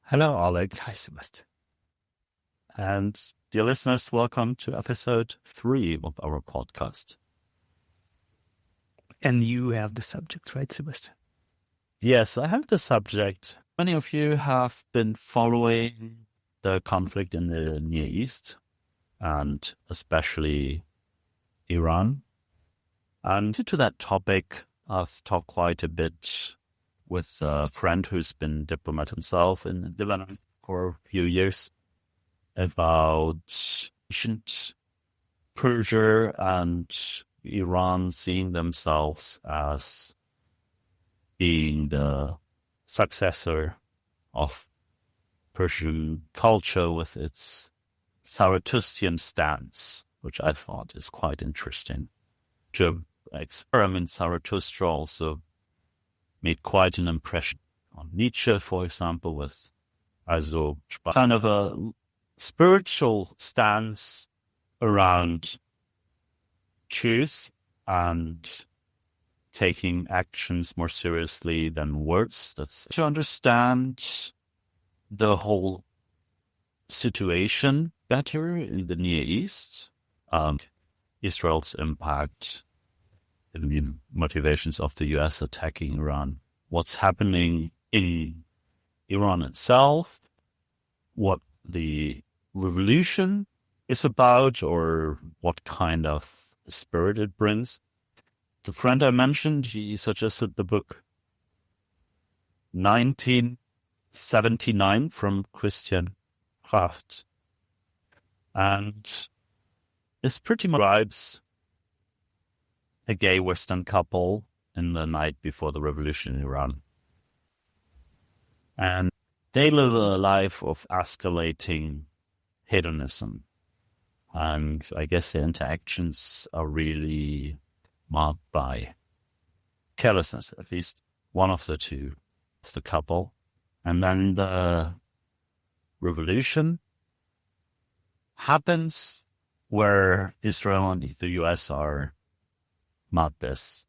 Hello, Hi, Alex. Sebastian. And dear listeners, welcome to episode 3 of our podcast. And you have the subject, right, Sebastian? Yes, I have the subject. Many of you have been following the conflict in the Near East, and especially Iran. And to that topic, I've talked quite a bit with a friend who's been diplomat himself in Lebanon for a few years about ancient Persia and Iran seeing themselves as being the successor of Persian culture with its Zarathustrian stance, which I thought is quite interesting. To experiment, Zarathustra also made quite an impression on Nietzsche, for example, with also kind of a spiritual stance around truth and taking actions more seriously than words. That's to understand the whole situation better in the Near East, Israel's impact, the motivations of the US attacking Iran, what's happening in Iran itself, what the revolution is about, or what kind of spirit it brings. The friend I mentioned, he suggested the book 1979 from Christian Kraft. And this pretty much describes a gay Western couple in the night before the revolution in Iran. And they live a life of escalating hedonism. And I guess their interactions are really marked by carelessness, at least one of the two of the couple. And then the revolution happens where Israel and the US are marked as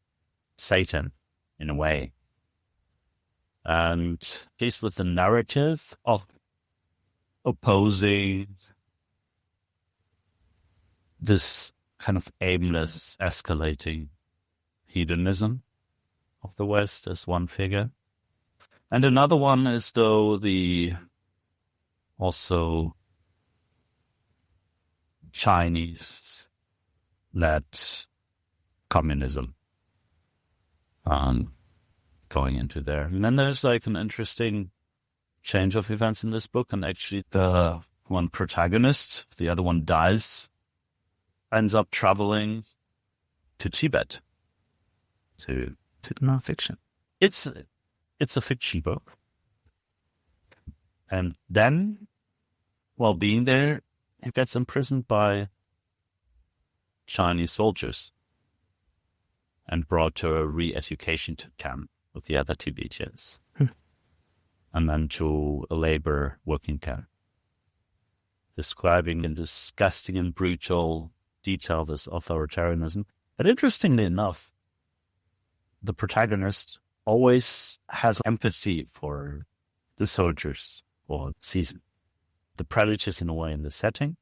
Satan in a way. And faced with the narrative of opposing this kind of aimless, escalating hedonism of the West as one figure. And another one is though the also Chinese-led communism going into there. And then there's like an interesting change of events in this book, and actually the one protagonist, the other one dies, ends up traveling to Tibet to non-fiction. It's a fiction book. And then, while being there, he gets imprisoned by Chinese soldiers and brought to a re-education camp with the other Tibetans, and then to a labor working camp, describing in disgusting and brutal detail this authoritarianism. But interestingly enough, the protagonist always has empathy for the soldiers, or sees the predators in a way in the setting.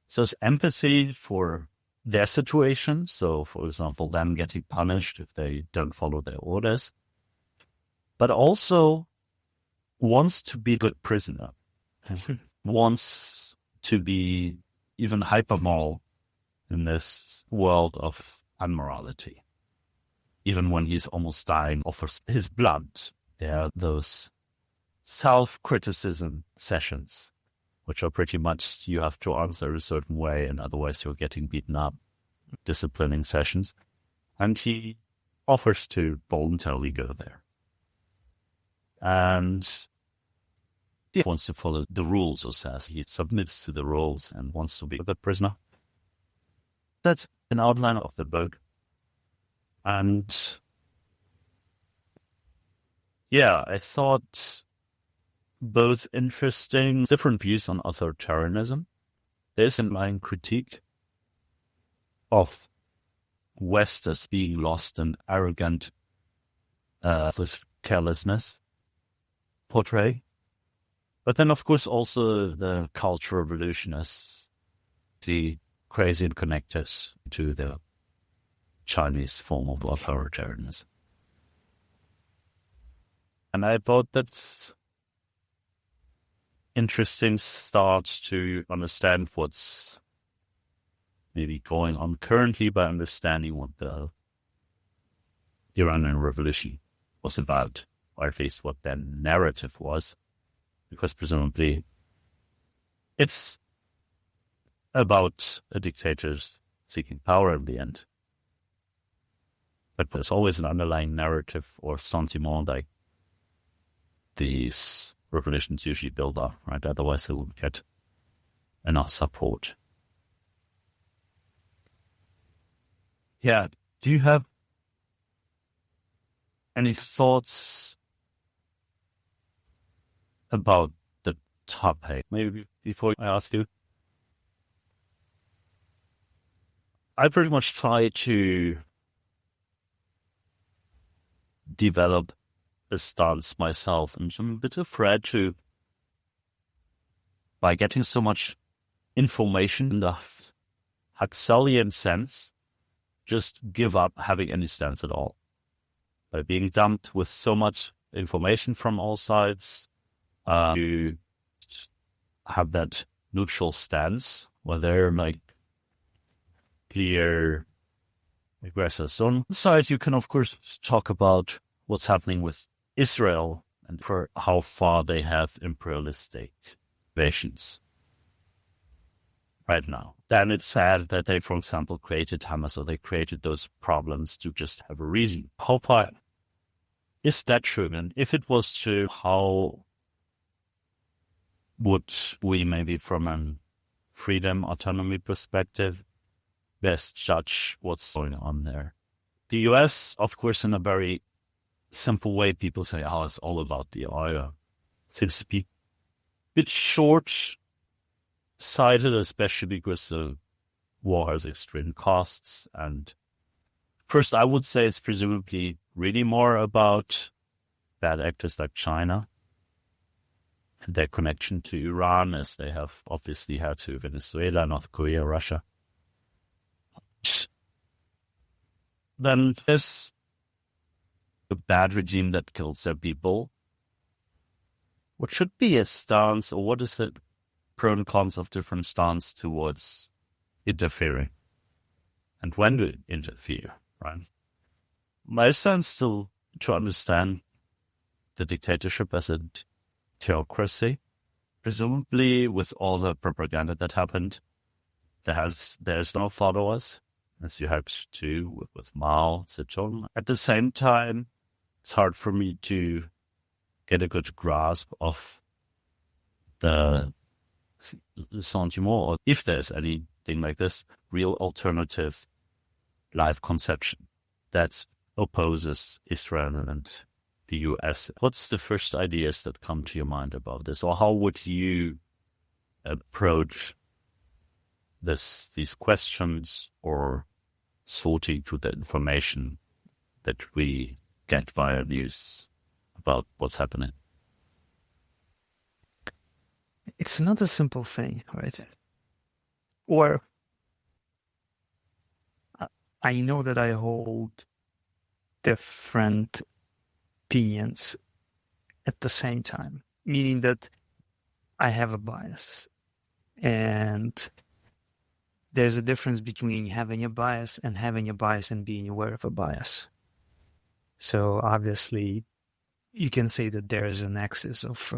So it's empathy for their situation. So, for example, them getting punished if they don't follow their orders. But also wants to be a good prisoner. Wants to be even hypermoral in this world of unmorality. Even when he's almost dying, offers his blood. There are those self-criticism sessions, which are pretty much you have to answer a certain way, and otherwise you're getting beaten up. Disciplining sessions. And he offers to voluntarily go there. And he wants to follow the rules, or says he submits to the rules and wants to be a prisoner. That's an outline of the book. And yeah, I thought both interesting, different views on authoritarianism. There's an underlying critique of West as being lost and arrogant with carelessness portray. But then, of course, also the Cultural Revolution as the crazy and connectors to the Chinese form of authoritarianism. And I thought that's interesting start to understand what's maybe going on currently by understanding what the Iranian Revolution was about, or at least what their narrative was, because presumably it's about a dictator seeking power in the end. But there's always an underlying narrative or sentiment like these revolutions usually build up, right? Otherwise they wouldn't get enough support. Yeah. Do you have any thoughts about the topic? Maybe before I ask you. I pretty much try to develop a stance myself, and I'm a bit afraid to, by getting so much information in the Huxleyan sense, just give up having any stance at all. By being dumped with so much information from all sides, you have that neutral stance where they're like clear aggressors. So on one side, you can of course talk about what's happening with Israel and for how far they have imperialistic invasions right now. Then it's sad that they, for example, created Hamas, or they created those problems to just have a reason. How far is that true? And if it was true, how would we maybe from a freedom, autonomy perspective best judge what's going on there? The US, of course, in a very simple way, people say, oh, it's all about the oil. Seems to be a bit short-sighted, especially because the war has extreme costs. And first, I would say it's presumably really more about bad actors like China and their connection to Iran, as they have obviously had to Venezuela, North Korea, Russia. Then there's a bad regime that kills their people. What should be a stance, or what is the pro and cons of different stance towards interfering? And when to interfere, right? My stance still to understand the dictatorship as a theocracy. Presumably with all the propaganda that happened, there's no followers, as you had to with Mao Zedong. At the same time, it's hard for me to get a good grasp of the sentiment, or if there's anything like this, real alternative life conception that opposes Israel and the US. What's the first ideas that come to your mind about this? Or how would you approach these questions, or sorting through the information that we get via news about what's happening? It's not a simple thing, right? Or I know that I hold different opinions at the same time, meaning that I have a bias. And there's a difference between having a bias and having a bias and being aware of a bias. So obviously, you can say that there is an axis of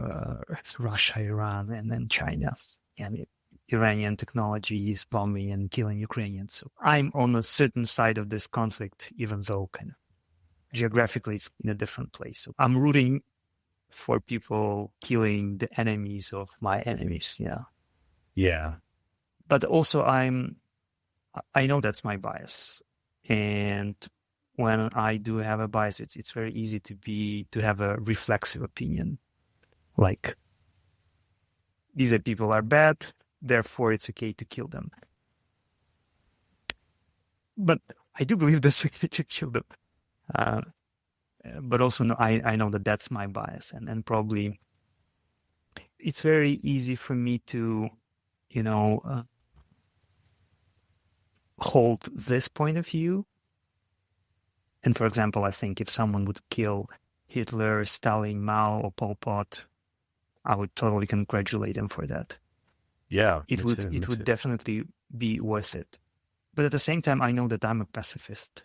Russia, Iran, and then China. And Iranian technology is bombing and killing Ukrainians. So I'm on a certain side of this conflict, even though kind of geographically it's in a different place. So I'm rooting for people killing the enemies of my enemies. Yeah. Yeah. But also I know that's my bias. And when I do have a bias, it's very easy to have a reflexive opinion. Like, these people are bad, therefore it's okay to kill them. But I do believe that's okay to kill them. But also, no, I know that that's my bias. And probably it's very easy for me to, hold this point of view. And for example, I think if someone would kill Hitler, Stalin, Mao, or Pol Pot, I would totally congratulate him for that. Yeah, it would definitely be worth it. But at the same time, I know that I'm a pacifist.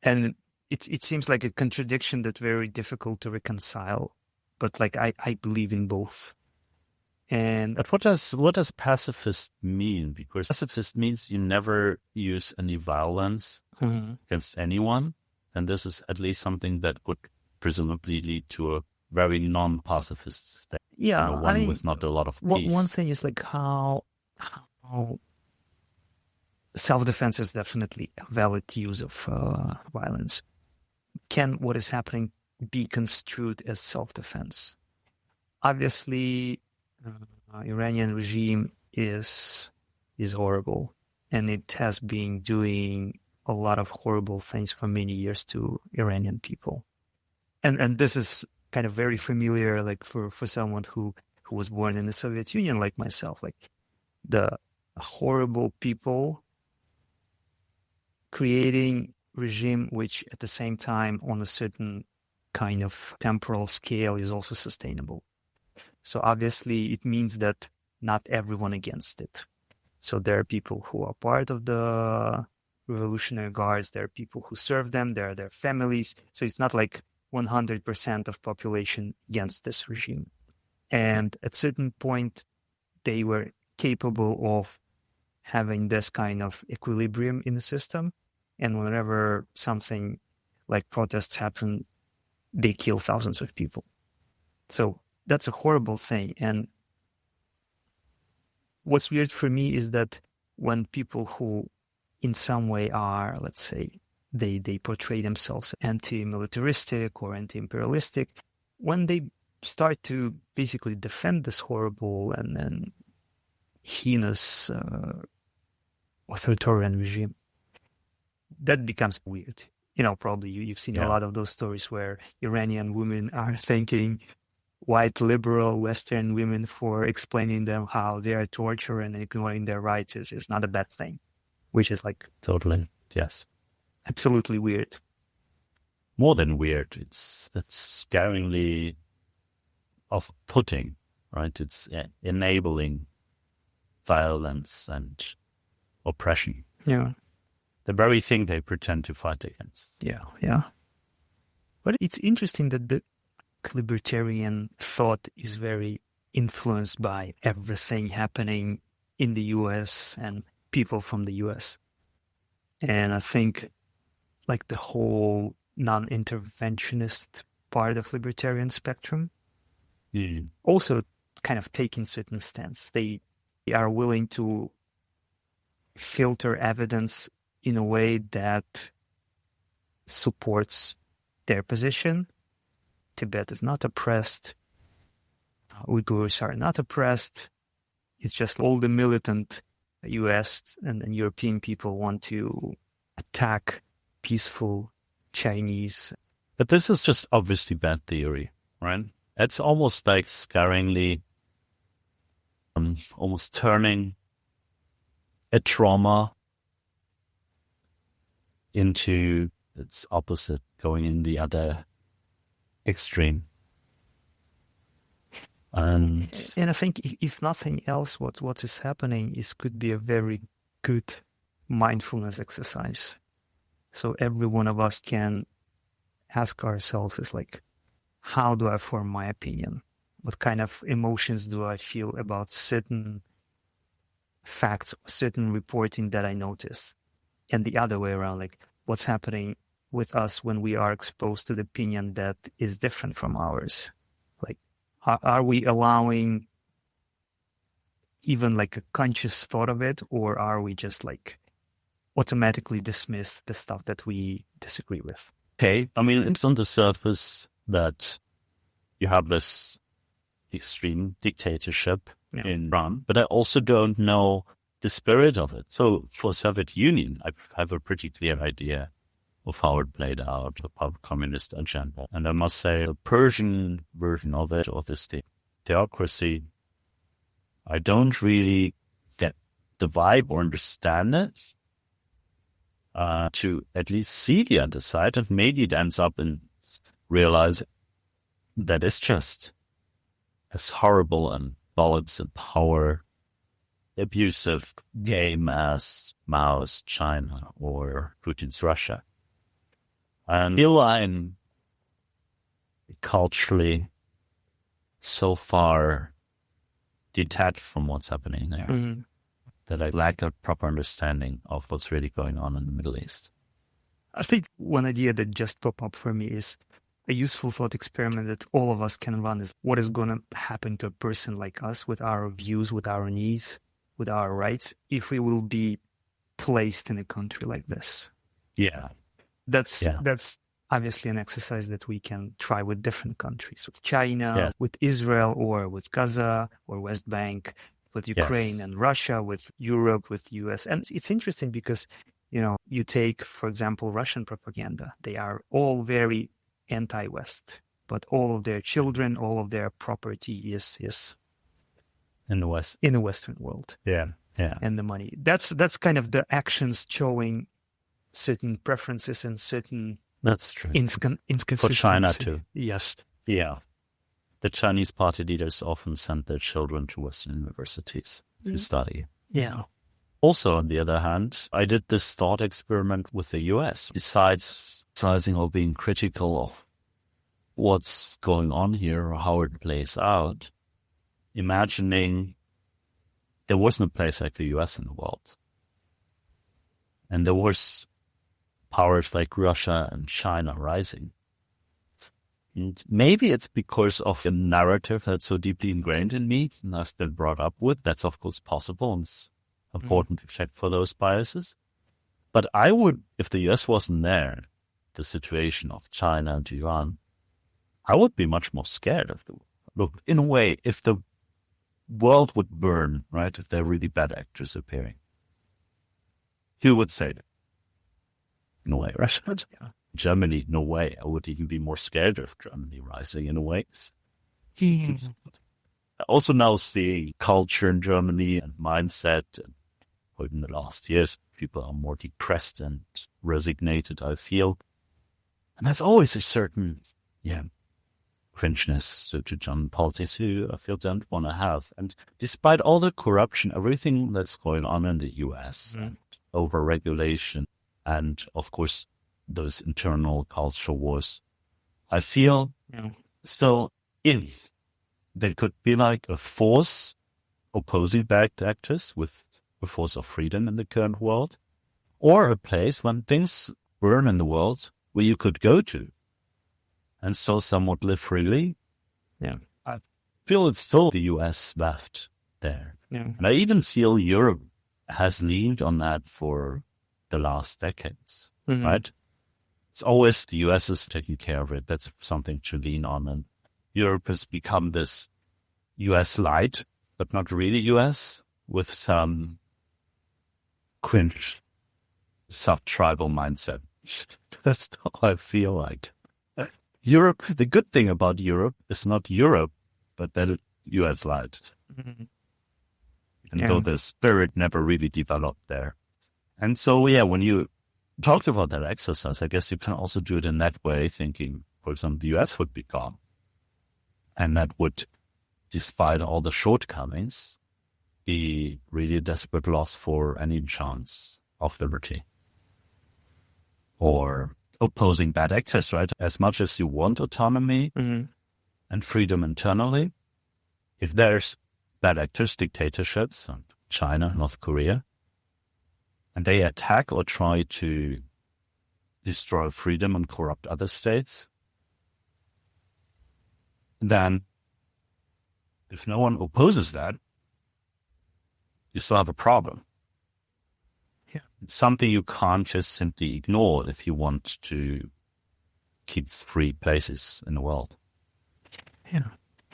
And it seems like a contradiction that's very difficult to reconcile. But like I believe in both. And but what does pacifist mean? Because pacifist means you never use any violence against anyone. And this is at least something that would presumably lead to a very non-pacifist state. Yeah, one with not a lot of peace. One thing is like how self-defense is definitely a valid use of violence. Can what is happening be construed as self-defense? Obviously, Iranian regime is horrible, and it has been doing a lot of horrible things for many years to Iranian people, and this is kind of very familiar, like for someone who was born in the Soviet Union, like myself, like the horrible people creating regime which at the same time on a certain kind of temporal scale is also sustainable. So obviously it means that not everyone against it. So there are people who are part of the Revolutionary Guards, there are people who serve them, there are their families. So it's not like 100% of population against this regime. And at certain point, they were capable of having this kind of equilibrium in the system. And whenever something like protests happen, they kill thousands of people. So that's a horrible thing. And what's weird for me is that when people who in some way are, let's say, they portray themselves anti-militaristic or anti-imperialistic, when they start to basically defend this horrible and heinous authoritarian regime, that becomes weird. Probably you've seen a lot of those stories where Iranian women are thanking white liberal Western women for explaining them how they are tortured and ignoring their rights is not a bad thing, which is like totally, yes, absolutely weird. More than weird, it's scaringly off-putting, right? It's enabling violence and oppression. Yeah. The very thing they pretend to fight against. Yeah. But it's interesting that the libertarian thought is very influenced by everything happening in the US and people from the US. And I think like the whole non-interventionist part of libertarian spectrum also kind of taking certain stance. They are willing to filter evidence in a way that supports their position. Tibet is not oppressed. Uyghurs are not oppressed. It's just all the militant US and European people want to attack peaceful Chinese. But this is just obviously bad theory, right? It's almost like scaringly almost turning a trauma into its opposite, going in the other extreme. And I think if nothing else, what is happening could be a very good mindfulness exercise. So every one of us can ask ourselves is like, how do I form my opinion? What kind of emotions do I feel about certain facts, certain reporting that I notice? And the other way around, like what's happening with us when we are exposed to the opinion that is different from ours? Like, are we allowing even like a conscious thought of it, or are we just like automatically dismiss the stuff that we disagree with? Okay, I mean, it's on the surface that you have this extreme dictatorship in Iran, but I also don't know the spirit of it. So for Soviet Union, I have a pretty clear idea of how it played out, the communist agenda. And I must say, the Persian version of it, or this theocracy, I don't really get the vibe or understand it to at least see the other side, and maybe it ends up in realizing that it's just as horrible and bollocks and power abusive game as Mao's China or Putin's Russia. And I feel I'm culturally so far detached from what's happening there that I lack a proper understanding of what's really going on in the Middle East. I think one idea that just popped up for me is a useful thought experiment that all of us can run is what is going to happen to a person like us with our views, with our needs, with our rights, if we will be placed in a country like this. Yeah. That's obviously an exercise that we can try with different countries, with China, with Israel, or with Gaza, or West Bank, with Ukraine and Russia, with Europe, with US. And it's interesting because, you take, for example, Russian propaganda. They are all very anti-West, but all of their children, all of their property is in the West, in the Western world. Yeah. And the money. That's kind of the actions showing certain preferences and certain that's true inconsistency. For China too. Yes. Yeah. The Chinese party leaders often send their children to Western universities to study. Yeah. Also, on the other hand, I did this thought experiment with the US. Besides sizing or being critical of what's going on here or how it plays out, imagining there was no place like the US in the world. And there was powers like Russia and China rising. And maybe it's because of the narrative that's so deeply ingrained in me and I've been brought up with. That's of course possible, and it's important to check for those biases. But I would, if the US wasn't there, the situation of China and Iran, I would be much more scared of the world. Look, in a way, if the world would burn, right, if there are really bad actors appearing, who would say that? In a way, Russia. Yeah. Germany, no way. I would even be more scared of Germany rising in a way. I also now see culture in Germany and mindset, and in the last years, people are more depressed and resignated, I feel. And there's always a certain, cringeness to German politics who I feel don't want to have. And despite all the corruption, everything that's going on in the US, and over-regulation, and of course, those internal cultural wars, I feel still there could be like a force opposing bad actors with a force of freedom in the current world, or a place when things burn in the world where you could go to and still somewhat live freely. Yeah. I feel it's still the US left there. Yeah. And I even feel Europe has leaned on that for the last decades, right? It's always the US is taking care of it. That's something to lean on. And Europe has become this US light, but not really US, with some cringe, sub-tribal mindset. That's how I feel like. Europe, the good thing about Europe is not Europe, but that it's US light. Even though the spirit never really developed there. And so, when you talked about that exercise, I guess you can also do it in that way, thinking, for example, the US would be gone. And that would, despite all the shortcomings, be really a desperate loss for any chance of liberty. Or opposing bad actors, right? As much as you want autonomy and freedom internally, if there's bad actors, dictatorships, and China, North Korea, and they attack or try to destroy freedom and corrupt other states, then if no one opposes that, you still have a problem. Yeah. It's something you can't just simply ignore if you want to keep free places in the world. Yeah.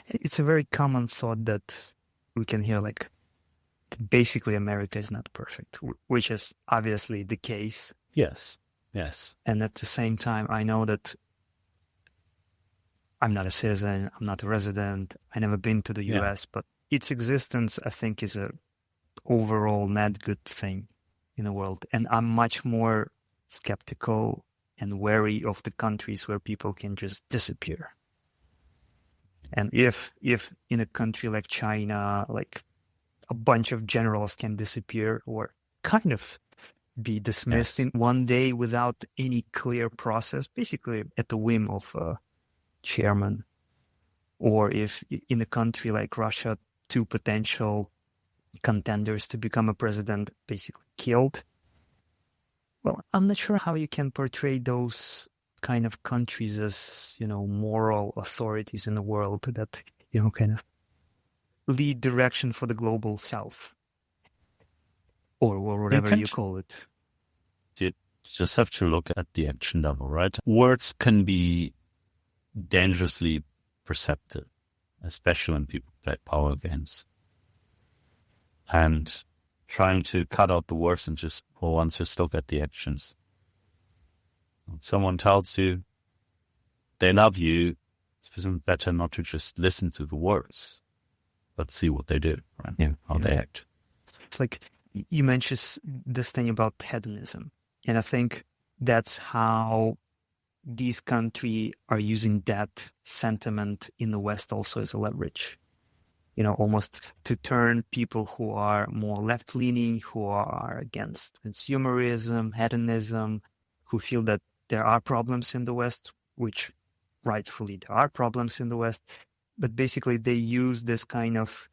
It's a very common thought that we can hear, like, basically America is not perfect, which is obviously the case. Yes. And at the same time, I know that I'm not a citizen, I'm not a resident, I never been to the US, but its existence, I think, is a overall not good thing in the world. And I'm much more skeptical and wary of the countries where people can just disappear. And if in a country like China, like a bunch of generals can disappear or kind of be dismissed in one day without any clear process, basically at the whim of a chairman, or if in a country like Russia, two potential contenders to become a president basically killed. Well, I'm not sure how you can portray those kind of countries as, moral authorities in the world that, kind of lead direction for the global south or whatever you call it. You just have to look at the action level, right? Words can be dangerously perceptive, especially when people play power games. And trying to cut out the words and just for once just look at the actions. When someone tells you they love you, it's better not to just listen to the words, but see what they do, right? Yeah. How they act. It's like you mentioned this thing about hedonism. And I think that's how these countries are using that sentiment in the West also as a leverage. Almost to turn people who are more left-leaning, who are against consumerism, hedonism, who feel that there are problems in the West, which rightfully there are problems in the West, but basically they use this kind of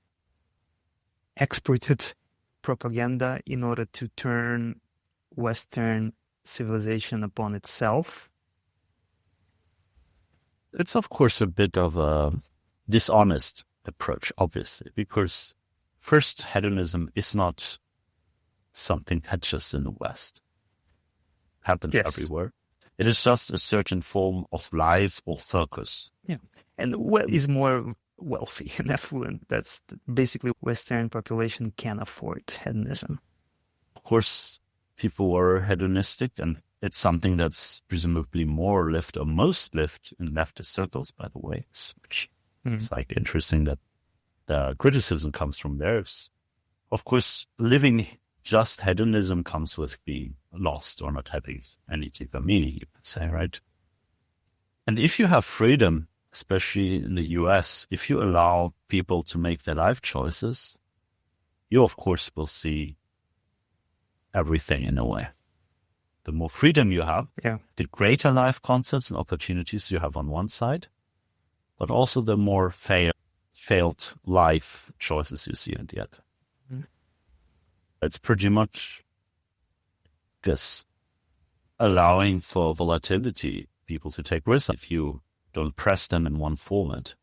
exported propaganda in order to turn Western civilization upon itself. It's, of course, a bit of a dishonest approach, obviously, because first, hedonism is not something that's just in the West. It happens everywhere. It is just a certain form of life or focus. Yeah. And is more wealthy and affluent. That's basically Western population can afford hedonism. Of course, people were hedonistic, and it's something that's presumably more lived or most lived in leftist circles, by the way. It's like interesting that the criticism comes from there. It's, of course, living just hedonism comes with being lost or not having any deeper meaning, you could say, right? And if you have freedom, especially in the US, if you allow people to make their life choices, you, of course, will see everything in a way. The more freedom you have, the greater life concepts and opportunities you have on one side, but also the more failed life choices you see at the end. It's pretty much this allowing for volatility, people to take risks if you don't press them in one format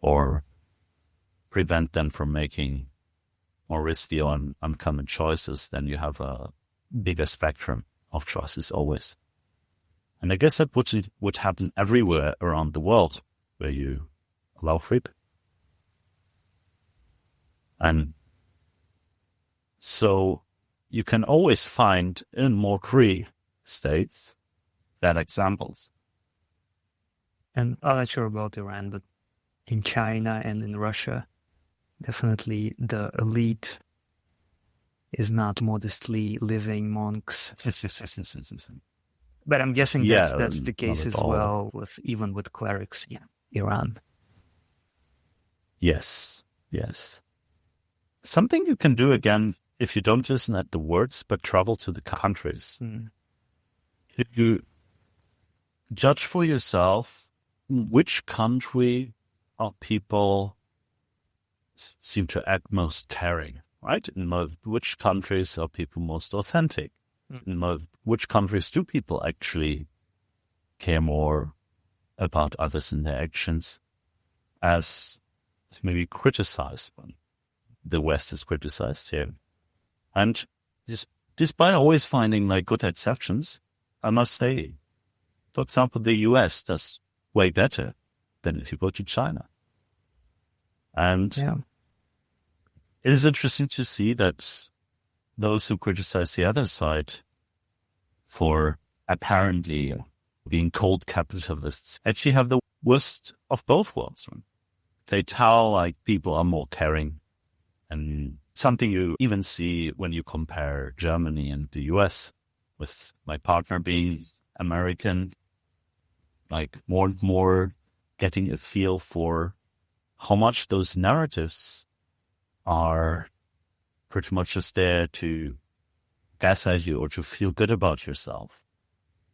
or prevent them from making more risky or uncommon choices, then you have a bigger spectrum of choices always. And I guess that would happen everywhere around the world where you allow freedom. And so you can always find in more free states bad examples. And I'm not sure about Iran, but in China and in Russia, definitely the elite is not modestly living monks. But I'm guessing that's the case as well, even with clerics. Yeah, Iran. Yes. Something you can do again if you don't listen at the words, but travel to the countries. If you judge for yourself, which country are people seem to act most daring, right? In which countries are people most authentic? In which countries do people actually care more about others and their actions as maybe criticized when the West is criticized here? And despite always finding like good exceptions, I must say, for example, the US does way better than if you go to China. And it is interesting to see that those who criticize the other side for apparently being cold capitalists, actually have the worst of both worlds. Right? They tell like people are more caring, and something you even see when you compare Germany and the US, with my partner being American, like more and more getting a feel for how much those narratives are pretty much just there to gaslight you or to feel good about yourself.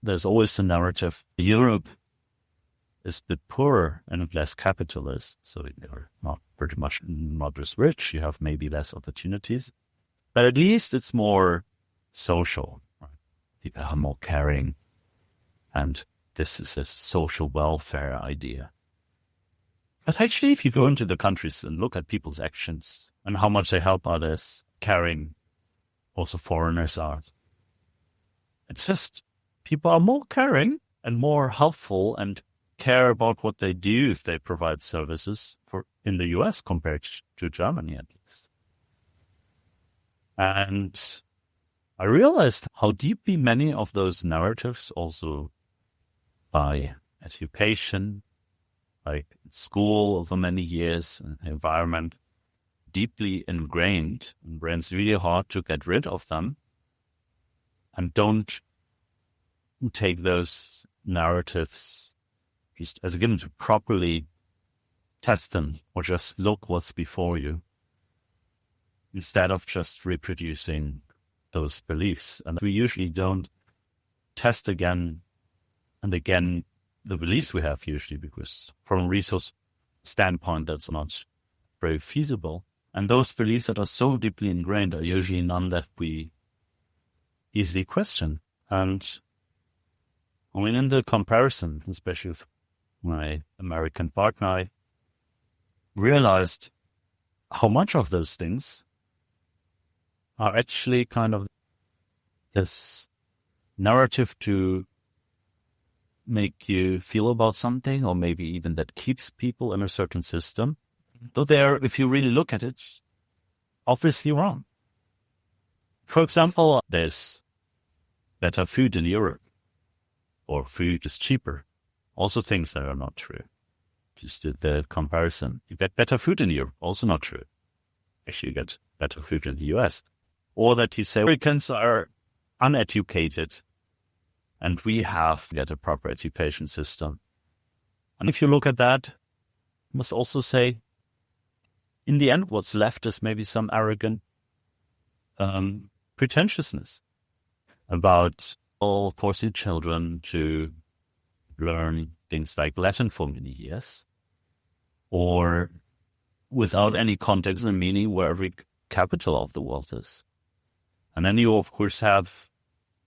There's always the narrative, Europe is a bit poorer and less capitalist, so you're not pretty much not as rich, you have maybe less opportunities, but at least it's more social. Right? People are more caring, and this is a social welfare idea. But actually, if you go into the countries and look at people's actions and how much they help others, caring, also foreigners are, it's just people are more caring and more helpful and care about what they do if they provide services for in the US compared to Germany, at least. And I realized how deeply many of those narratives also by education, like school over many years, and environment, deeply ingrained, and it's really hard to get rid of them, and don't take those narratives just as a given, to properly test them or just look what's before you instead of just reproducing those beliefs. And we usually don't test again and again the beliefs we have usually, because from a resource standpoint, that's not very feasible. And those beliefs that are so deeply ingrained are usually none that we easily question. And I mean, in the comparison, especially with my American partner, I realized how much of those things are actually kind of this narrative to make you feel about something, or maybe even that keeps people in a certain system. Though they're, if you really look at it, obviously wrong. For example, there's better food in Europe, or food is cheaper. Also things that are not true. Just the comparison. You get better food in Europe, also not true. Actually, you get better food in the US. Or that you say Americans are uneducated and we have to get a proper education system. And if you look at that, you must also say, in the end, what's left is maybe some arrogant pretentiousness about forcing children to learn things like Latin for many years, or without any context and meaning where every capital of the world is. And then you, of course, have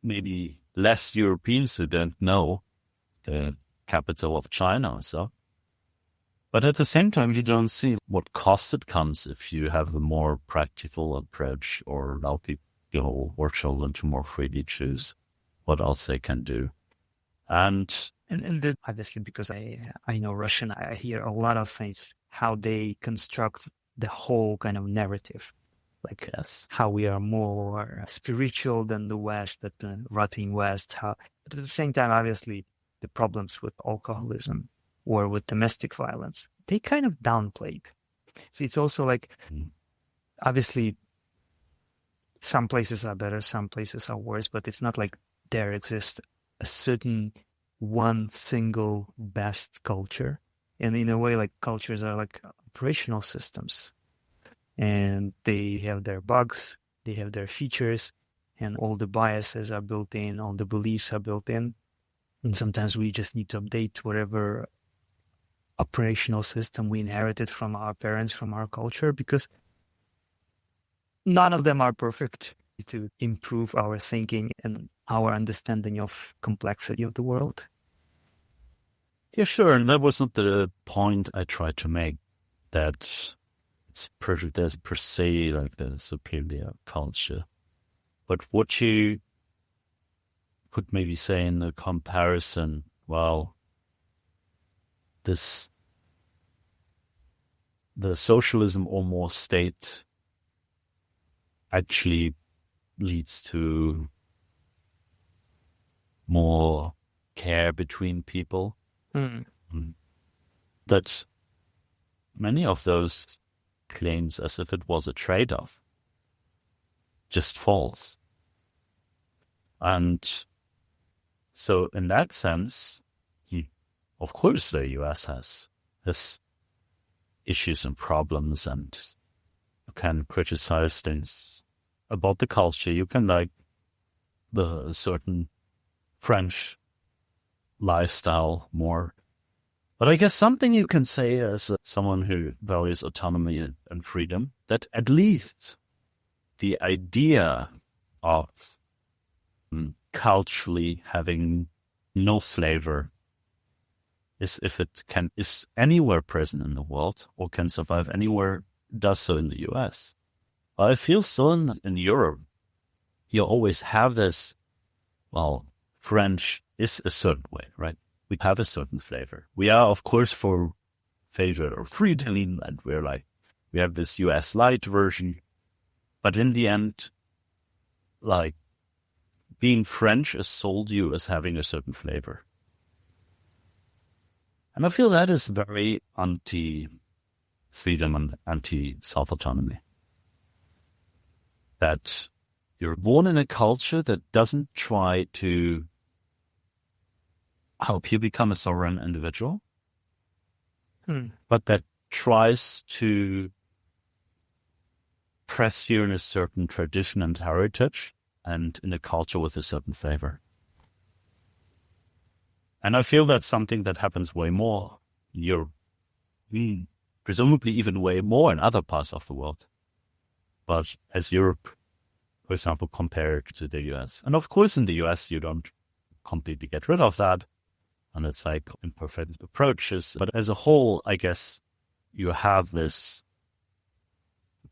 maybe less Europeans who don't know the capital of China or so. But at the same time, you don't see what cost it comes if you have a more practical approach, or allow people or children to more freely choose what else they can do. And obviously, because I know Russian, I hear a lot of things, how they construct the whole kind of narrative. Like how we are more spiritual than the West, that the rotting West. But at the same time, obviously, the problems with alcoholism or with domestic violence, they kind of downplayed. So it's also like, obviously, some places are better, some places are worse, but it's not like there exists a certain one single best culture. And in a way, like cultures are like operational systems. And they have their bugs, they have their features, and all the biases are built in, all the beliefs are built in. And sometimes we just need to update whatever operational system we inherited from our parents, from our culture, because none of them are perfect, to improve our thinking and our understanding of complexity of the world. Yeah, sure. And that was not the point I tried to make, that there's per se like the superior culture. But what you could maybe say in the comparison, well, the socialism or more state actually leads to more care between people. Mm. That many of those claims, as if it was a trade-off, just false. And so in that sense, of course the US has issues and problems, and you can criticize things about the culture. You can like the certain French lifestyle more. But I guess something you can say as someone who values autonomy and freedom, that at least the idea of culturally having no flavor is, if it is anywhere present in the world or can survive anywhere, does so in the US. I feel so in Europe, you always have this, well, French is a certain way, right? We have a certain flavor. We are, of course, for favor or freedom, and we have this US light version. But in the end, like, being French is sold you as having a certain flavor. And I feel that is very anti-freedom and anti-self-autonomy. That you're born in a culture that doesn't try to help you become a sovereign individual, but that tries to press you in a certain tradition and heritage and in a culture with a certain flavor. And I feel that's something that happens way more in Europe, presumably even way more in other parts of the world. But as Europe, for example, compared to the US. And of course, in the US, you don't completely get rid of that. And it's like imperfect approaches. But as a whole, I guess you have this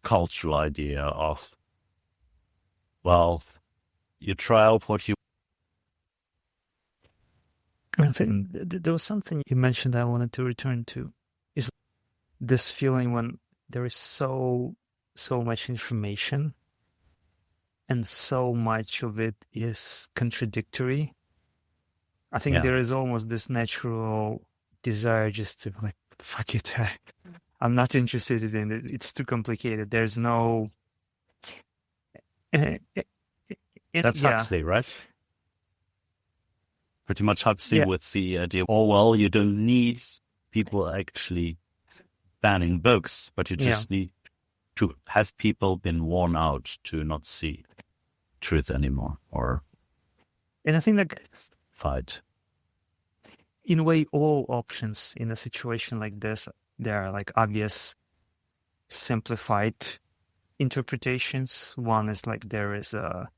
cultural idea of, well, you try out what you... I think there was something you mentioned I wanted to return to. Is this feeling when there is so much information and so much of it is contradictory. I think there is almost this natural desire just to like, fuck it. I'm not interested in it. It's too complicated. There's no... That's Huxley, right? Pretty much Huxley with the idea, oh, well, you don't need people actually banning books, but you just need to have people been worn out to not see truth anymore or... And I think that... fight. In a way, all options in a situation like this, there are like obvious simplified interpretations. One is like there is a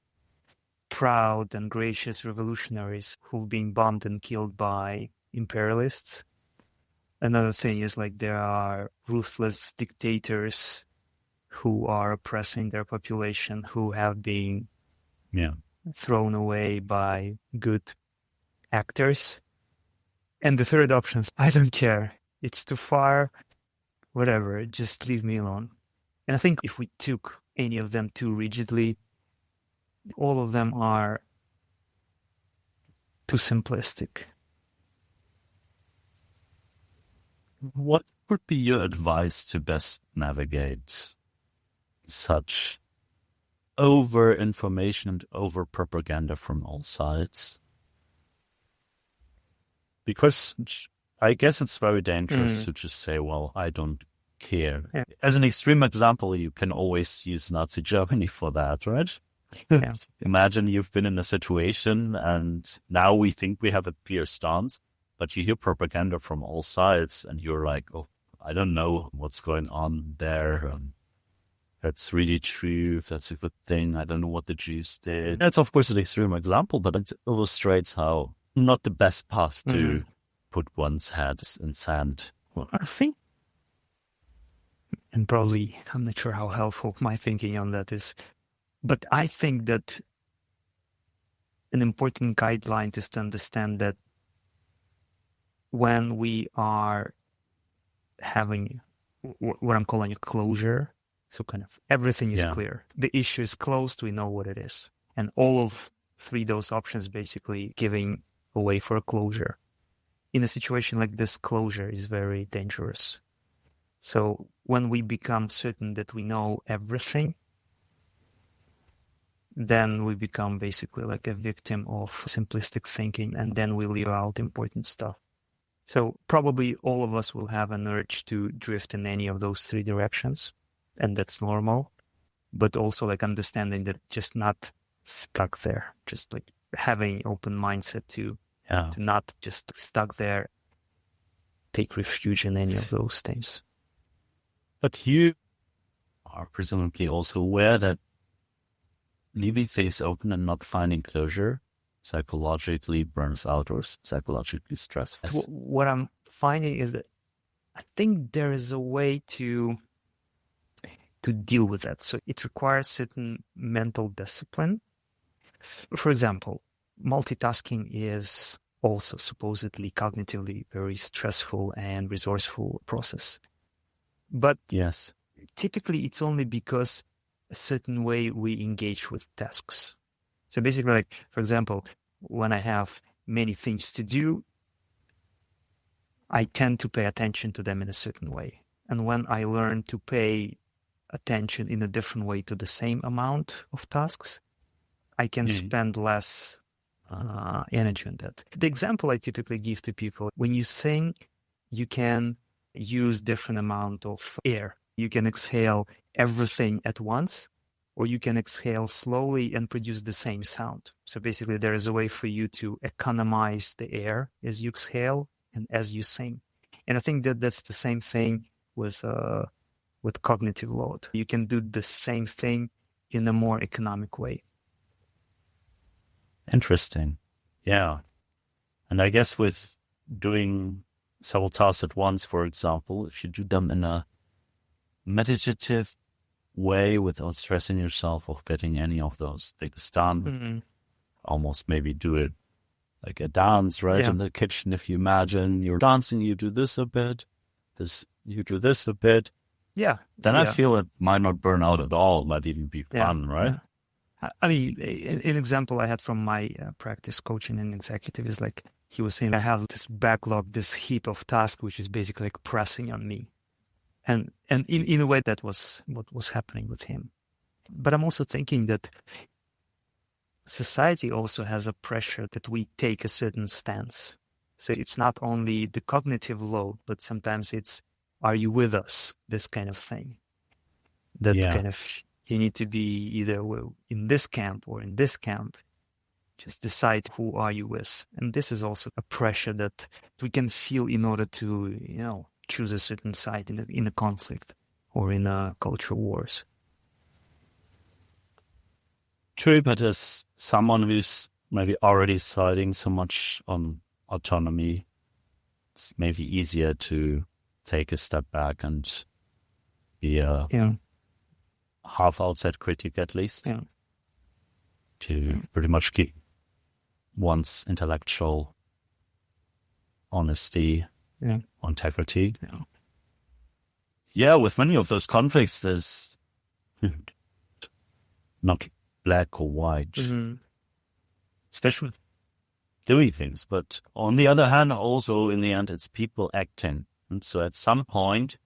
proud and gracious revolutionaries who've been bombed and killed by imperialists. Another thing is like there are ruthless dictators who are oppressing their population, who have been thrown away by good actors. And the third option is, I don't care. It's too far. Whatever. Just leave me alone. And I think if we took any of them too rigidly, all of them are too simplistic. What would be your advice to best navigate such over-information and over-propaganda from all sides? Because I guess it's very dangerous to just say, well, I don't care. Yeah. As an extreme example, you can always use Nazi Germany for that, right? Yeah. Imagine you've been in a situation and now we think we have a clear stance, but you hear propaganda from all sides and you're like, oh, I don't know what's going on there. That's really true. That's a good thing. I don't know what the Jews did. That's, of course, an extreme example, but it illustrates how not the best path to put one's head in sand. Well, I think, and probably, I'm not sure how helpful my thinking on that is, but I think that an important guideline is to understand that when we are having what I'm calling a closure, so kind of everything is clear. The issue is closed, we know what it is. And all of three those options basically giving a way for a closure. In a situation like this, closure is very dangerous. So when we become certain that we know everything, then we become basically like a victim of simplistic thinking, and then we leave out important stuff. So probably all of us will have an urge to drift in any of those three directions, and that's normal. But also like understanding that just not stuck there, just like having open mindset to not just stuck there, take refuge in any of those things. But you are presumably also aware that leaving things open and not finding closure psychologically burns out or psychologically stressful. What I'm finding is that I think there is a way to deal with that. So it requires certain mental discipline. For example, multitasking is also supposedly cognitively very stressful and resourceful process. But yes, typically it's only because a certain way we engage with tasks. So basically, like, for example, when I have many things to do, I tend to pay attention to them in a certain way. And when I learn to pay attention in a different way to the same amount of tasks, I can spend less energy on that. The example I typically give to people, when you sing, you can use different amount of air. You can exhale everything at once, or you can exhale slowly and produce the same sound. So basically there is a way for you to economize the air as you exhale and as you sing. And I think that that's the same thing with cognitive load. You can do the same thing in a more economic way. Interesting. Yeah. And I guess with doing several tasks at once, for example, if you do them in a meditative way without stressing yourself or getting any of those things done, almost maybe do it like a dance, right? In the kitchen, if you imagine you're dancing, you do this a bit, you do this a bit. Yeah. Then I feel it might not burn out at all, might even be fun, right? Yeah. I mean, an example I had from my practice coaching and executive is like, he was saying, I have this backlog, this heap of tasks, which is basically like pressing on me. And in a way, that was what was happening with him. But I'm also thinking that society also has a pressure that we take a certain stance. So it's not only the cognitive load, but sometimes it's, are you with us? This kind of thing. That kind of, you need to be either in this camp or in this camp. Just decide who are you with. And this is also a pressure that we can feel in order to, choose a certain side in a conflict or in cultural wars. True, but as someone who's maybe already siding so much on autonomy, it's maybe easier to take a step back and be a half outside critic at least, to pretty much keep one's intellectual honesty, integrity. With many of those conflicts, there's not black or white, especially with doing things. But on the other hand, also in the end, it's people acting. And so at some point,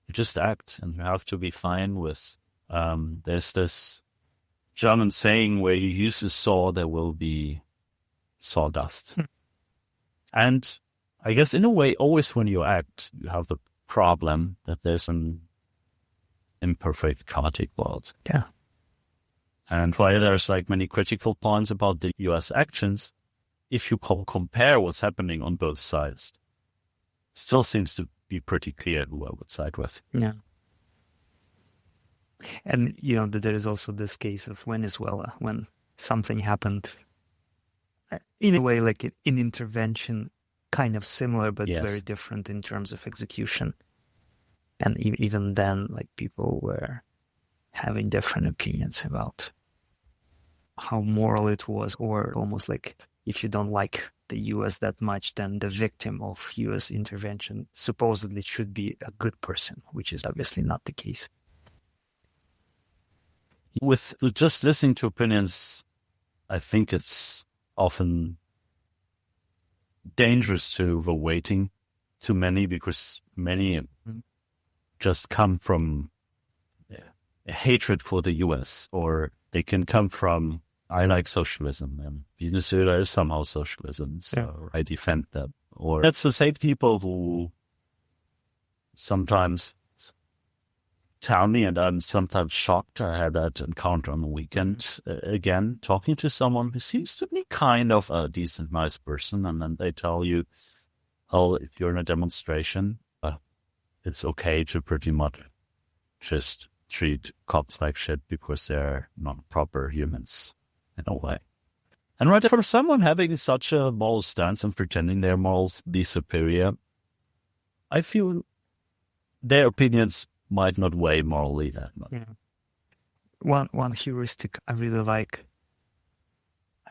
you just act and you have to be fine with, there's this German saying where you use a saw, there will be sawdust. And I guess in a way, always when you act, you have the problem that there's an imperfect, chaotic world. Yeah. And while there's like many critical points about the US actions, if you compare what's happening on both sides, still seems to be pretty clear who I would side with. Yeah. And, there is also this case of Venezuela, when something happened in a way like an intervention, kind of similar, but very different in terms of execution. And even then, like, people were having different opinions about how moral it was, or almost like, if you don't like the US that much, then the victim of US intervention supposedly should be a good person, which is obviously not the case. With just listening to opinions, I think it's often dangerous to overweighting too many, because many just come from a hatred for the US, or they can come from, I like socialism, and Venezuela is somehow socialism, so I defend them. Or that's the same people who sometimes tell me, and I'm sometimes shocked. I had that encounter on the weekend again, talking to someone who seems to be kind of a decent, nice person, and then they tell you, oh, if you're in a demonstration, it's okay to pretty much just treat cops like shit because they're not proper humans in a way. And right, for someone having such a moral stance and pretending they're morally superior, I feel their opinions might not weigh morally that much. Yeah. One heuristic I really like,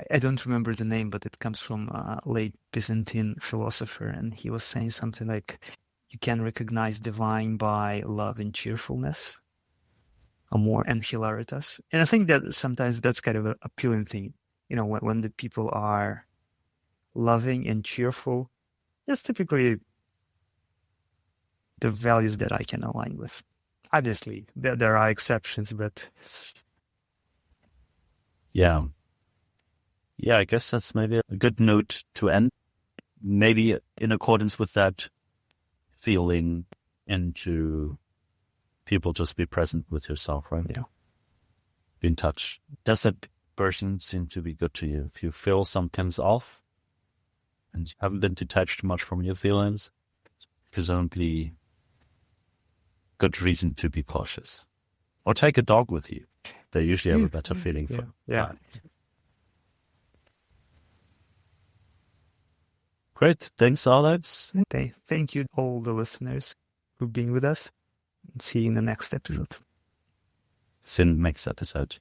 I don't remember the name, but it comes from a late Byzantine philosopher, and he was saying something like, you can recognize divine by love and cheerfulness, amor and hilaritas. And I think that sometimes that's kind of an appealing thing. You know, when the people are loving and cheerful, that's typically the values that I can align with. Obviously, there are exceptions, but... Yeah, I guess that's maybe a good note to end. Maybe in accordance with that feeling into people, just be present with yourself, right? Yeah. Be in touch. Does that person seem to be good to you? If you feel something's off and you haven't been detached too much from your feelings, presumably good reason to be cautious. Or take a dog with you. They usually have a better feeling for Yeah. Great. Thanks, Alex. Thank you, all the listeners who've been with us. See you in the next episode. See you in the next episode.